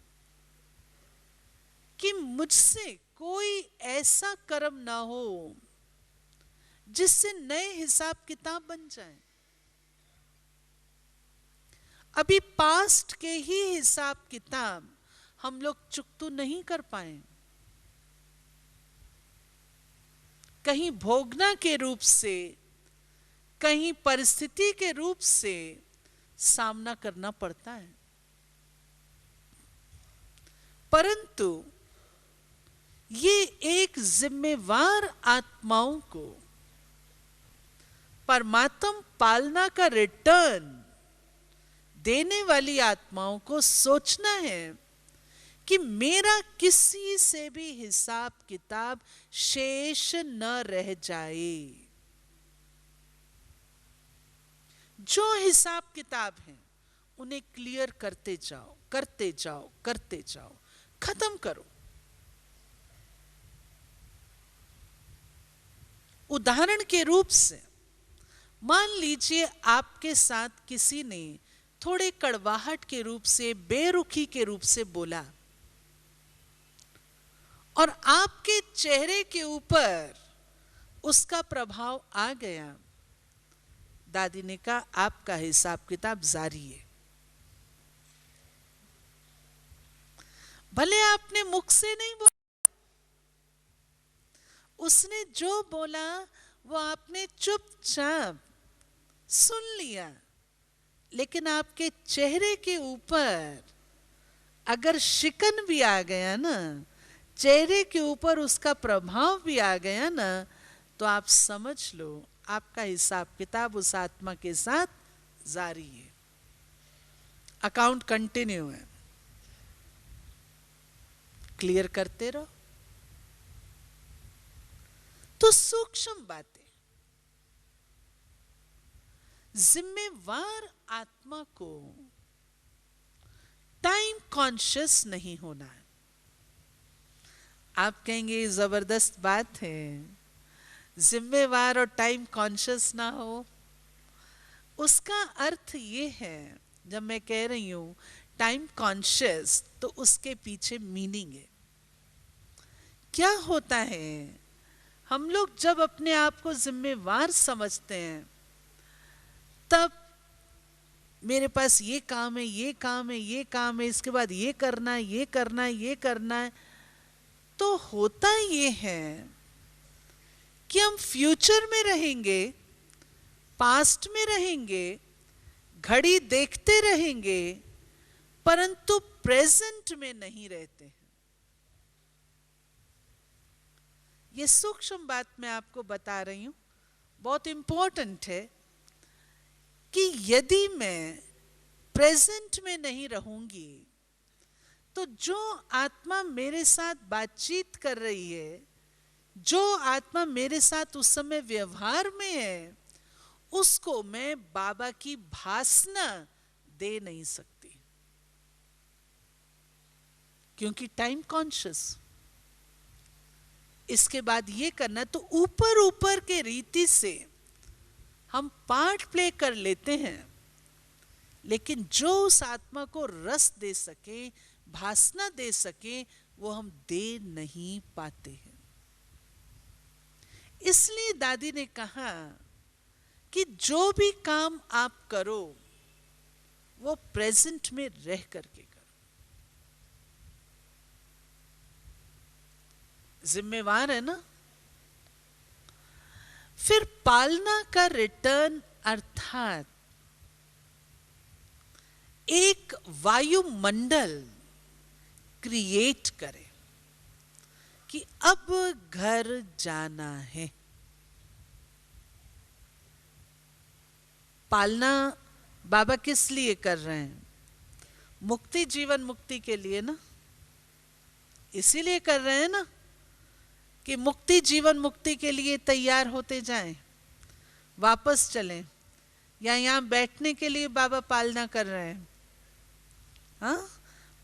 कि मुझसे कोई ऐसा कर्म ना हो जिससे नए हिसाब किताब बन जाए। अभी पास्ट के ही हिसाब किताब हम लोग चुकता नहीं कर पाए। कहीं भोगना के रूप से, कहीं परिस्थिति के रूप से सामना करना पड़ता है। परंतु ये एक जिम्मेवार आत्माओं को परमात्म पालना का रिटर्न देने वाली आत्माओं को सोचना है कि मेरा किसी से भी हिसाब किताब शेष न रह जाए। जो हिसाब किताब हैं उन्हें क्लियर करते जाओ, करते जाओ, करते जाओ, खत्म करो। उदाहरण के रूप से मान लीजिए आपके साथ किसी ने थोड़े कड़वाहट के रूप से, बेरुखी के रूप से बोला और आपके चेहरे के ऊपर उसका प्रभाव आ गया। दादी ने कहा आपका हिसाब किताब जारी है। भले आपने मुख से नहीं बोला, उसने जो बोला वो आपने चुपचाप सुन लिया, लेकिन आपके चेहरे के ऊपर अगर शिकन भी आ गया ना, चेहरे के ऊपर उसका प्रभाव भी आ गया ना, तो आप समझ लो आपका हिसाब किताब उस आत्मा के साथ जारी है, अकाउंट कंटिन्यू है। क्लियर करते रहो। तो सूक्ष्म बातें, जिम्मेवार आत्मा को टाइम कॉन्शियस नहीं होना है। आप कहेंगे जबरदस्त बात है, जिम्मेवार और टाइम कॉन्शियस ना हो। उसका अर्थ ये है, जब मैं कह रही हूं टाइम कॉन्शियस, तो उसके पीछे मीनिंग है। क्या होता है, हम लोग जब अपने आप को जिम्मेवार समझते हैं, तब मेरे पास ये काम है, ये काम है, ये काम है, इसके बाद ये करना है, ये करना है, ये करना है। तो होता ये है कि हम फ्यूचर में रहेंगे, पास्ट में रहेंगे, घड़ी देखते रहेंगे, परंतु प्रेजेंट में नहीं रहते हैं। ये सूक्ष्म बात मैं आपको बता रही हूं, बहुत इंपॉर्टेंट है कि यदि मैं प्रेजेंट में नहीं रहूंगी, तो जो आत्मा मेरे साथ बातचीत कर रही है, जो आत्मा मेरे साथ उस समय व्यवहार में है, उसको मैं बाबा की भासना दे नहीं सकती, क्योंकि टाइम कॉन्शियस। इसके बाद ये करना, तो ऊपर ऊपर के रीति से हम पार्ट प्ले कर लेते हैं, लेकिन जो उस आत्मा को रस दे सके, भासना दे सके, वो हम दे नहीं पाते हैं। इसलिए दादी ने कहा कि जो भी काम आप करो वो प्रेजेंट में रह करके करो। जिम्मेवार है ना। फिर पालना का रिटर्न अर्थात एक वायुमंडल क्रिएट करें कि अब घर जाना है। पालना बाबा किस लिए कर रहे हैं? मुक्ति, जीवन मुक्ति के लिए ना। इसीलिए कर रहे हैं ना कि मुक्ति जीवन मुक्ति के लिए तैयार होते जाएं, वापस चलें, या यहाँ बैठने के लिए बाबा पालना कर रहे हैं। हाँ,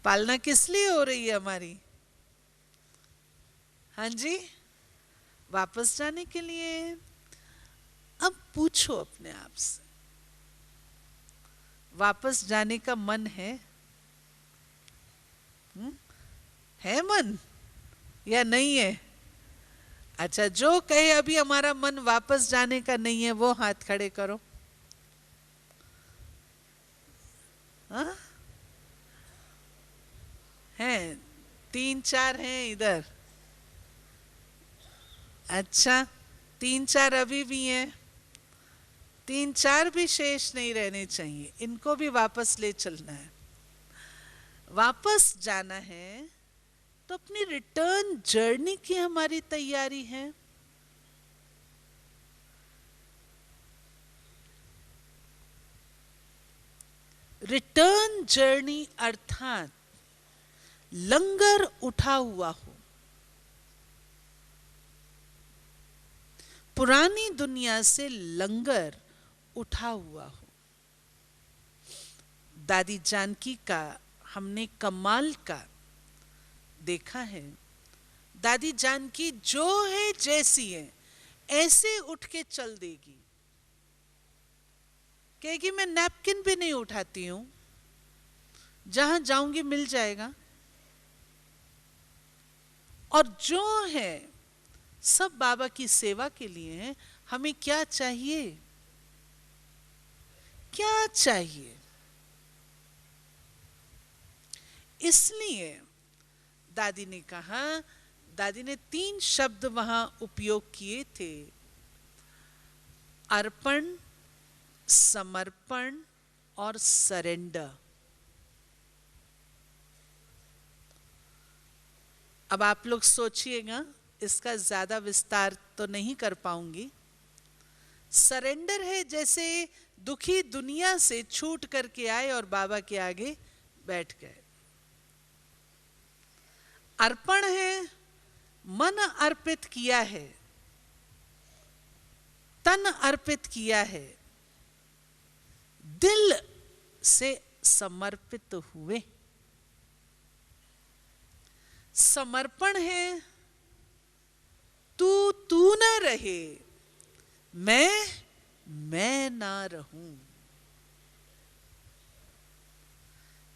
पालना किस लिए हो रही है हमारी? हाँ जी, वापस जाने के लिए। अब पूछो अपने आप से, वापस जाने का मन है? है मन या नहीं है? अच्छा, जो कहे अभी हमारा मन वापस जाने का नहीं है, वो हाथ खड़े करो। हाँ, हैं, 3-4 हैं इधर। अच्छा, 3-4 अभी भी हैं। 3-4 भी शेष नहीं रहने चाहिए, इनको भी वापस ले चलना है। वापस जाना है तो अपनी रिटर्न जर्नी की हमारी तैयारी है। रिटर्न जर्नी अर्थात लंगर उठा हुआ हो, पुरानी दुनिया से लंगर उठा हुआ हो। दादी जानकी का हमने कमाल का देखा है। दादी जानकी जो है जैसी है ऐसे उठ के चल देगी, कहेगी मैं नैपकिन भी नहीं उठाती हूं, जहां जाऊंगी मिल जाएगा। और जो है सब बाबा की सेवा के लिए है। हमें क्या चाहिए, क्या चाहिए? इसलिए दादी ने कहा, दादी ने 3 शब्द वहां उपयोग किए थे, अर्पण, समर्पण और सरेंडर। अब आप लोग सोचिएगा, इसका ज्यादा विस्तार तो नहीं कर पाऊंगी। सरेंडर है जैसे दुखी दुनिया से छूट करके आए और बाबा के आगे बैठ गए। अर्पण है, मन अर्पित किया है, तन अर्पित किया है, दिल से समर्पित हुए। समर्पण है, तू ना रहे, मैं ना रहूं,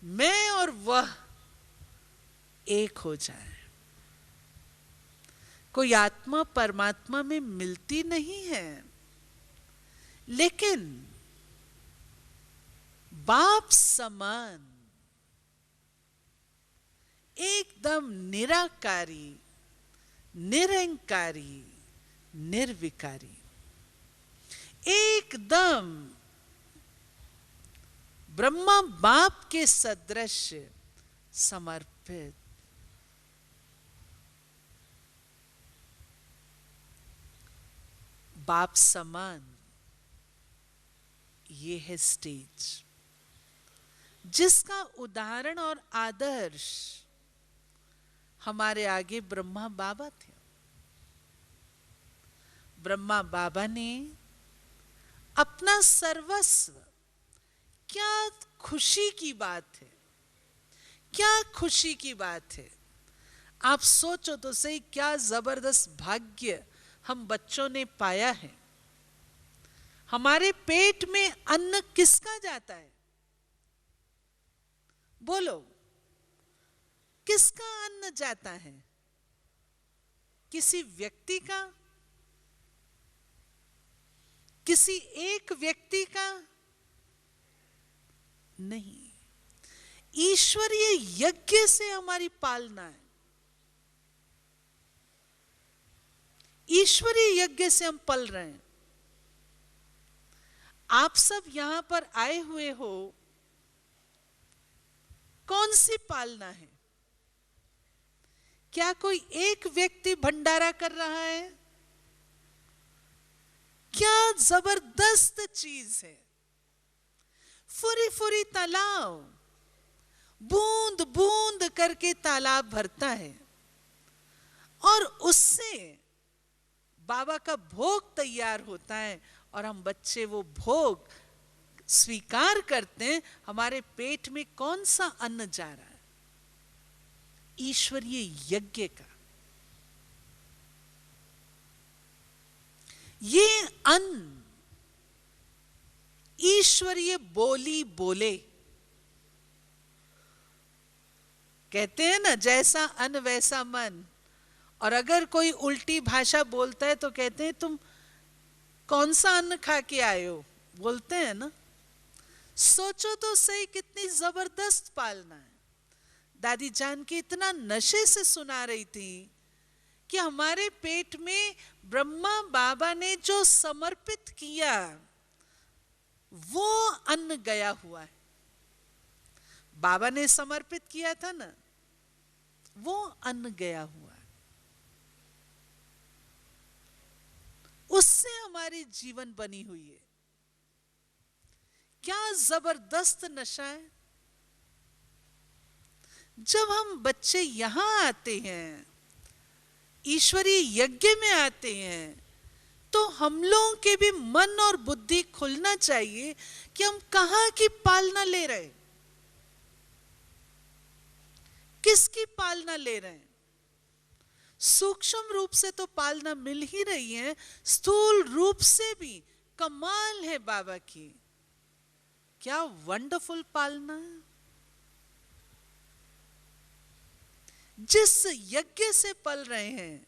मैं और वह एक हो जाए। कोई आत्मा परमात्मा में मिलती नहीं है, लेकिन बाप समान एकदम निराकारी, निरंकारी, निर्विकारी, एकदम ब्रह्मा बाप के सदृश समर्पित। बाप समान, ये है स्टेज जिसका उदाहरण और आदर्श हमारे आगे ब्रह्मा बाबा थे। ब्रह्मा बाबा ने अपना सर्वस्व, क्या खुशी की बात है, क्या खुशी की बात है। आप सोचो तो सही, क्या जबरदस्त भाग्य हम बच्चों ने पाया है। हमारे पेट में अन्न किसका जाता है? बोलो, किसका अन्न जाता है? किसी व्यक्ति का? किसी एक व्यक्ति का नहीं, ईश्वरीय यज्ञ से हमारी पालना है। ईश्वरीय यज्ञ से हम पल रहे हैं। आप सब यहां पर आए हुए हो, कौन सी पालना है? क्या कोई एक व्यक्ति भंडारा कर रहा है? क्या जबरदस्त चीज है। फुरी फुरी तालाब, बूंद बूंद करके तालाब भरता है और उससे बाबा का भोग तैयार होता है और हम बच्चे वो भोग स्वीकार करते हैं। हमारे पेट में कौन सा अन्न जा रहा है? ईश्वरीय यज्ञ का। ये अन्न ईश्वरीय बोली बोले। कहते हैं ना, जैसा अन्न वैसा मन। और अगर कोई उल्टी भाषा बोलता है तो कहते हैं तुम कौन सा अन्न खा के आए हो, बोलते हैं ना। सोचो तो सही, कितनी जबरदस्त पालना है। दादी जान की इतना नशे से सुना रही थी कि हमारे पेट में ब्रह्मा बाबा ने जो समर्पित किया वो अन्न गया हुआ है। बाबा ने समर्पित किया था ना, वो अन्न गया हुआ है, उससे हमारी जीवन बनी हुई है। क्या जबरदस्त नशा है। जब हम बच्चे यहां आते हैं, ईश्वरीय यज्ञ में आते हैं, तो हम लोगों के भी मन और बुद्धि खुलना चाहिए कि हम कहां की पालना ले रहे हैं, किसकी पालना ले रहे हैं। सूक्ष्म रूप से तो पालना मिल ही रही है, स्थूल रूप से भी कमाल है बाबा की। क्या वंडरफुल पालना है। जिस यज्ञ से पल रहे हैं,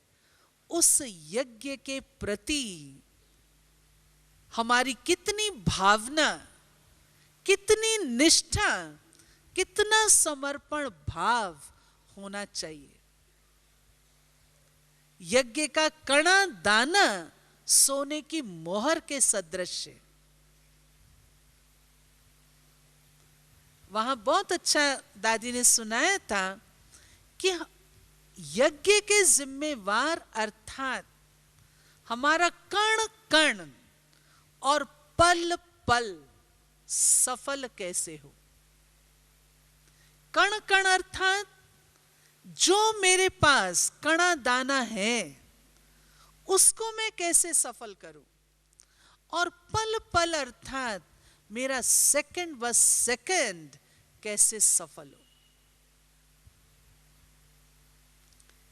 उस यज्ञ के प्रति हमारी कितनी भावना, कितनी निष्ठा, कितना समर्पण भाव होना चाहिए। यज्ञ का कणा दाना सोने की मोहर के सदृश है। वहां बहुत अच्छा दादी ने सुनाया था कि यज्ञ के जिम्मेवार अर्थात हमारा कण कण और पल पल सफल कैसे हो। कण कण अर्थात जो मेरे पास कणा दाना है उसको मैं कैसे सफल करूं, और पल पल अर्थात मेरा सेकंड व सेकंड कैसे सफल हो।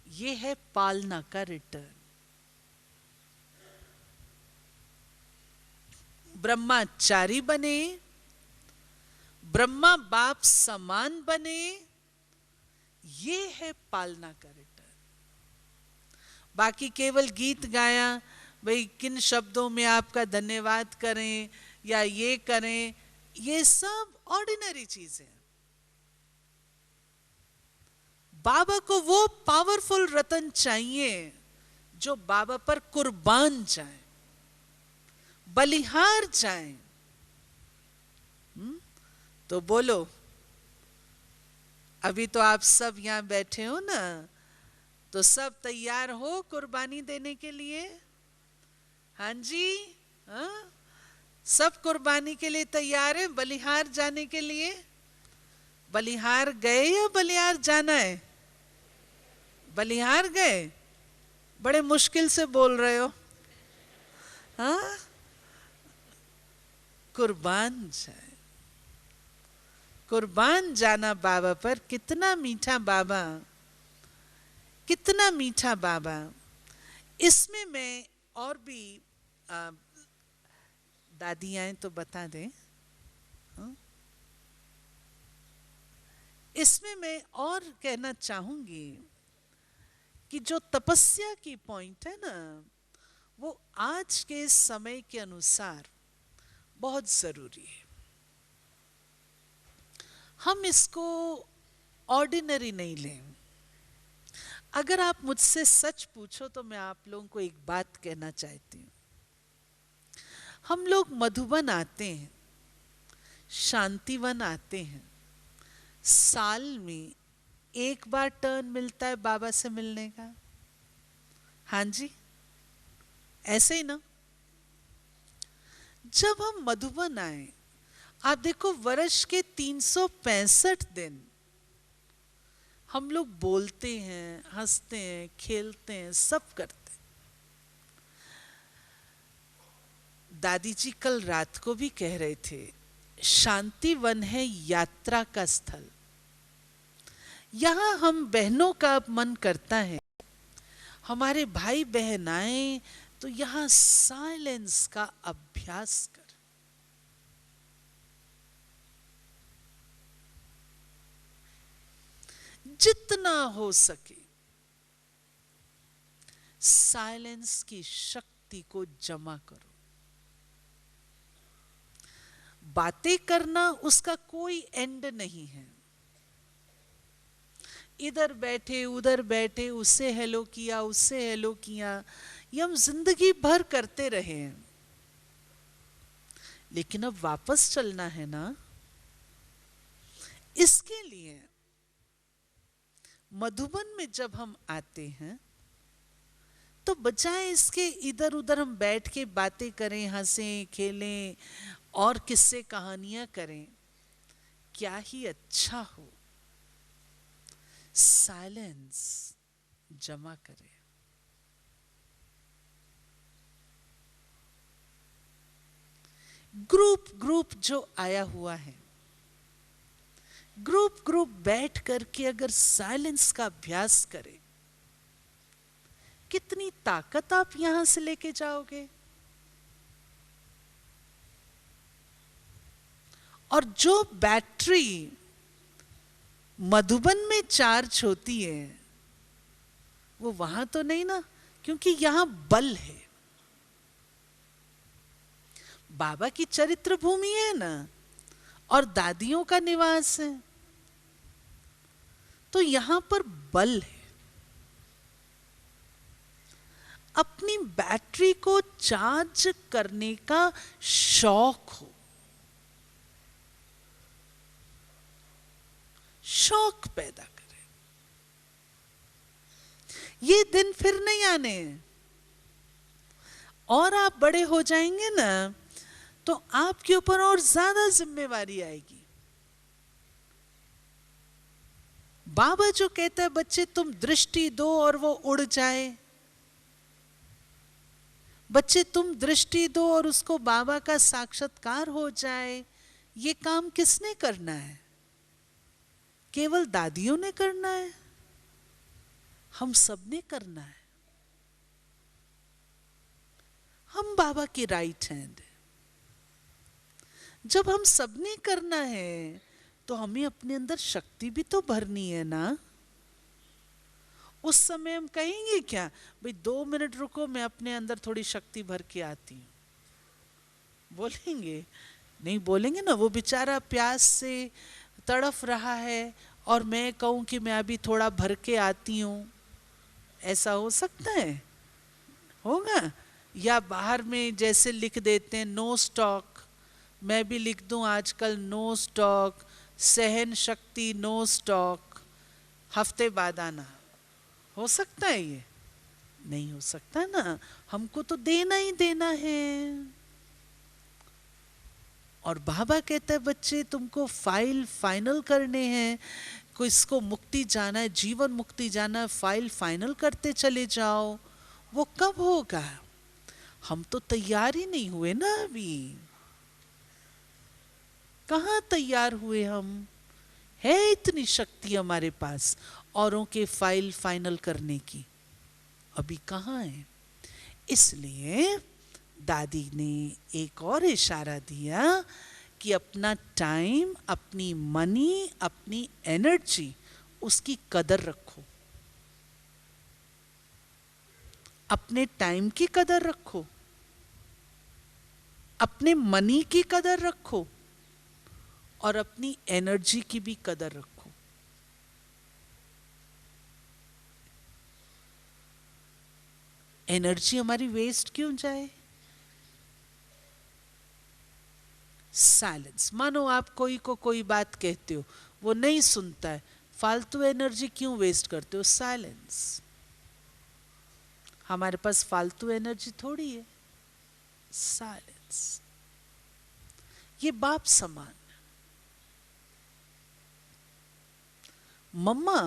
यह है पालना का रिटर्न। ब्रह्माचारी बने, ब्रह्मा बाप समान बने, ये है पालना का रिटर्न। बाकी केवल गीत गाया, भाई किन शब्दों में आपका धन्यवाद करें या ये करें, ये सब ऑर्डिनरी चीजें हैं। बाबा को वो पावरफुल रतन चाहिए जो बाबा पर कुर्बान जाए, बलिहार जाए। तो बोलो, अभी तो आप सब यहां बैठे हो ना, तो सब तैयार हो कुर्बानी देने के लिए? हाँ जी, हाँ? सब कुर्बानी के लिए तैयार है, बलिहार जाने के लिए? बलिहार गए या बलिहार जाना है? बलिहार गए? बड़े मुश्किल से बोल रहे हो। हाँ, कुर्बान जाए, कुर्बान जाना बाबा पर। कितना मीठा बाबा, कितना मीठा बाबा। इसमें मैं और भी दादी आए तो बता दें। इसमें मैं और कहना चाहूंगी कि जो तपस्या की पॉइंट है ना, वो आज के समय के अनुसार बहुत जरूरी है। हम इसको ऑर्डिनरी नहीं लें। अगर आप मुझसे सच पूछो तो मैं आप लोगों को एक बात कहना चाहती हूं। हम लोग मधुबन आते हैं, शांतिवन आते हैं, साल में एक बार टर्न मिलता है बाबा से मिलने का। हाँ जी, ऐसे ही ना। जब हम मधुबन आए, आप देखो वर्ष के 365 दिन हम लोग बोलते हैं, हंसते हैं, खेलते हैं, सब करते हैं। दादी जी कल रात को भी कह रहे थे, शांतिवन है यात्रा का स्थल। यहां हम बहनों का मन करता है, हमारे भाई बहन आए तो यहां साइलेंस का अभ्यास कर। जितना हो सके साइलेंस की शक्ति को जमा करो। बातें करना उसका कोई एंड नहीं है। इधर बैठे उधर बैठे, उससे हेलो किया, उससे हेलो किया, ये हम जिंदगी भर करते रहे हैं। लेकिन अब वापस चलना है ना। इसके लिए मधुबन में जब हम आते हैं तो बजाय इसके इधर उधर हम बैठ के बातें करें, हंसें, खेलें और किस्से कहानियां करें, क्या ही अच्छा हो साइलेंस जमा करें। ग्रुप ग्रुप जो आया हुआ है, ग्रुप ग्रुप बैठ करके अगर साइलेंस का अभ्यास करें, कितनी ताकत आप यहां से लेके जाओगे। और जो बैटरी मधुबन में चार्ज होती है वो वहां तो नहीं ना, क्योंकि यहां बल है, बाबा की चरित्र भूमि है ना, और दादियों का निवास है, तो यहां पर बल है। अपनी बैटरी को चार्ज करने का शौक हो, शौक पैदा करें। ये दिन फिर नहीं आने हैं, और आप बड़े हो जाएंगे ना तो आपके ऊपर और ज्यादा जिम्मेवारी आएगी। बाबा जो कहता है बच्चे तुम दृष्टि दो और वो उड़ जाए, बच्चे तुम दृष्टि दो और उसको बाबा का साक्षात्कार हो जाए, ये काम किसने करना है? केवल दादियों ने करना है? हम सब ने करना है। हम बाबा की राइट हैंड। जब हम सब ने करना है तो हमें अपने अंदर शक्ति भी तो भरनी है ना। उस समय हम कहेंगे क्या, भाई 2 मिनट रुको, मैं अपने अंदर थोड़ी शक्ति भर के आती हूं, बोलेंगे? नहीं बोलेंगे ना। वो बेचारा प्यास से तड़फ रहा है और मैं कहूं कि मैं अभी थोड़ा भर के आती हूं, ऐसा हो सकता है? होगा? या बाहर में जैसे लिख देते हैं नो स्टॉक, मैं भी लिख दूं आजकल नो स्टॉक, सहन शक्ति नो स्टॉक, हफ्ते बाद आना। हो सकता है ये? नहीं हो सकता ना। हमको तो देना ही देना है। और बाबा कहता है बच्चे तुमको फाइल फाइनल करने हैं, किसको मुक्ति जाना है, जीवन मुक्ति जाना है, फाइल फाइनल करते चले जाओ। वो कब होगा? हम तो तैयार ही नहीं हुए ना अभी। कहाँ तैयार हुए हम? है इतनी शक्ति हमारे पास औरों के फाइल फाइनल करने की? अभी कहाँ है? इसलिए दादी ने एक और इशारा दिया कि अपना टाइम, अपनी मनी, अपनी एनर्जी, उसकी कदर रखो। अपने टाइम की कदर रखो, अपने मनी की कदर रखो और अपनी एनर्जी की भी कदर रखो। एनर्जी हमारी वेस्ट क्यों जाए? साइलेंस। मानो आप कोई को कोई बात कहते हो, वो नहीं सुनता है, फालतू एनर्जी क्यों वेस्ट करते हो? साइलेंस। हमारे पास फालतू एनर्जी थोड़ी है। साइलेंस। ये बाप समान। मम्मा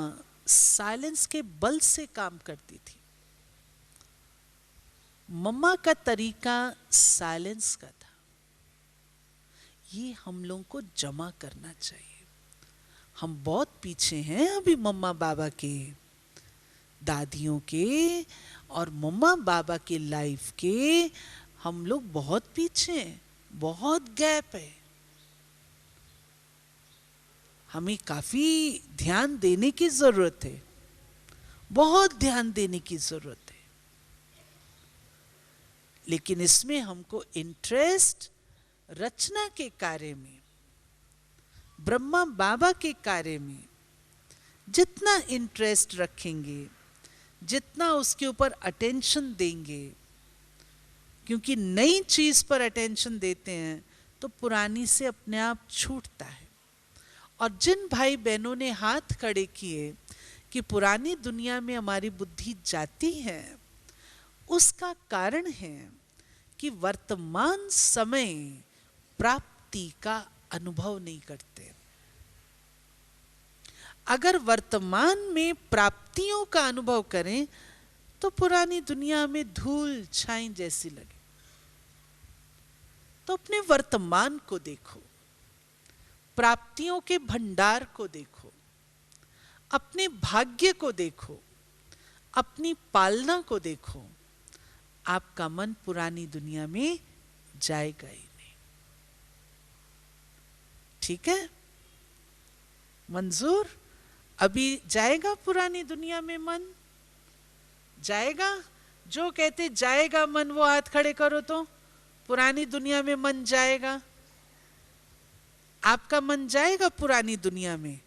साइलेंस के बल से काम करती थी। मम्मा का तरीका साइलेंस का था। ये हम लोगों को जमा करना चाहिए। हम बहुत पीछे हैं अभी मम्मा बाबा के, दादियों के और मम्मा बाबा के लाइफ के। हम लोग बहुत पीछे हैं, बहुत गैप है। हमें काफी ध्यान देने की जरूरत है, बहुत ध्यान देने की जरूरत है। लेकिन इसमें हमको इंटरेस्ट रचना के कार्य में, ब्रह्मा बाबा के कार्य में जितना इंटरेस्ट रखेंगे, जितना उसके ऊपर अटेंशन देंगे, क्योंकि नई चीज पर अटेंशन देते हैं तो पुरानी से अपने आप छूटता है। और जिन भाई बहनों ने हाथ खड़े किए कि पुरानी दुनिया में हमारी बुद्धि जाती है, उसका कारण है कि वर्तमान समय प्राप्ति का अनुभव नहीं करते। अगर वर्तमान में प्राप्तियों का अनुभव करें तो पुरानी दुनिया में धूल छाई जैसी लगे। तो अपने वर्तमान को देखो, प्राप्तियों के भंडार को देखो, अपने भाग्य को देखो, अपनी पालना को देखो। आपका मन पुरानी दुनिया में जाएगा ही नहीं। ठीक है, मंजूर? अभी जाएगा पुरानी दुनिया में मन? जाएगा? जो कहते जाएगा मन वो हाथ खड़े करो तो। पुरानी दुनिया में मन जाएगा? आपका मन जाएगा पुरानी दुनिया में?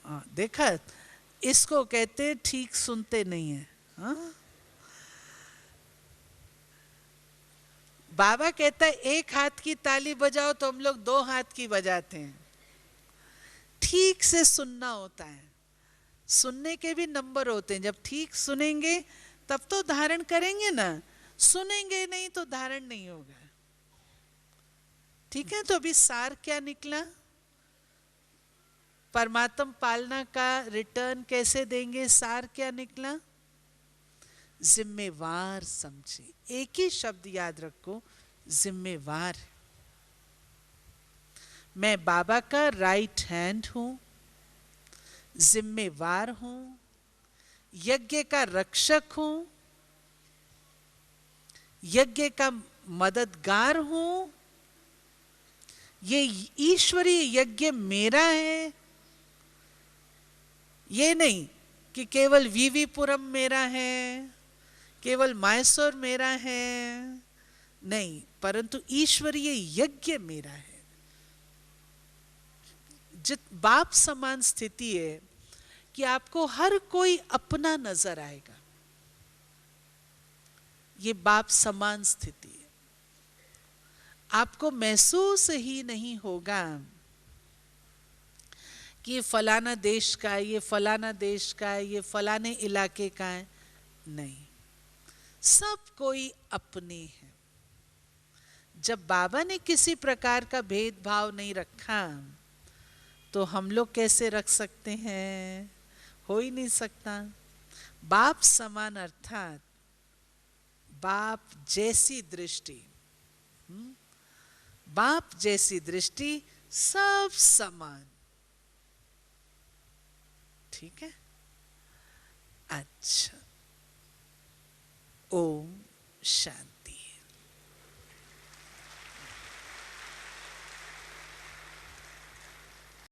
देखा, इसको कहते ठीक सुनते नहीं है। हाँ? बाबा कहता है एक हाथ की ताली बजाओ तो हम लोग दो हाथ की बजाते हैं। ठीक से सुनना होता है। सुनने के भी नंबर होते हैं। जब ठीक सुनेंगे तब तो धारण करेंगे ना, सुनेंगे नहीं तो धारण नहीं होगा। ठीक है, तो अभी सार क्या निकला? परमात्म पालना का रिटर्न कैसे देंगे? सार क्या निकला? जिम्मेवार समझे। एक ही शब्द याद रखो, जिम्मेवार। मैं बाबा का राइट हैंड हूं, जिम्मेवार हूं, यज्ञ का रक्षक हूं, यज्ञ का मददगार हूं। ये ईश्वरीय यज्ञ मेरा है। ये नहीं कि केवल वीवीपुरम मेरा है, केवल मैसूर मेरा है, नहीं, परंतु ईश्वरीय यज्ञ मेरा है। जित बाप समान स्थिति है कि आपको हर कोई अपना नजर आएगा। ये बाप समान स्थिति है। आपको महसूस ही नहीं होगा कि ये फलाना देश का है, ये फलाना देश का है, ये फलाने इलाके का है। नहीं, सब कोई अपने हैं। जब बाबा ने किसी प्रकार का भेदभाव नहीं रखा तो हम लोग कैसे रख सकते हैं? हो ही नहीं सकता। बाप समान अर्थात बाप जैसी दृष्टि, बाप जैसी दृष्टि, सब समान। ठीक है, अच्छा। ओम शांति।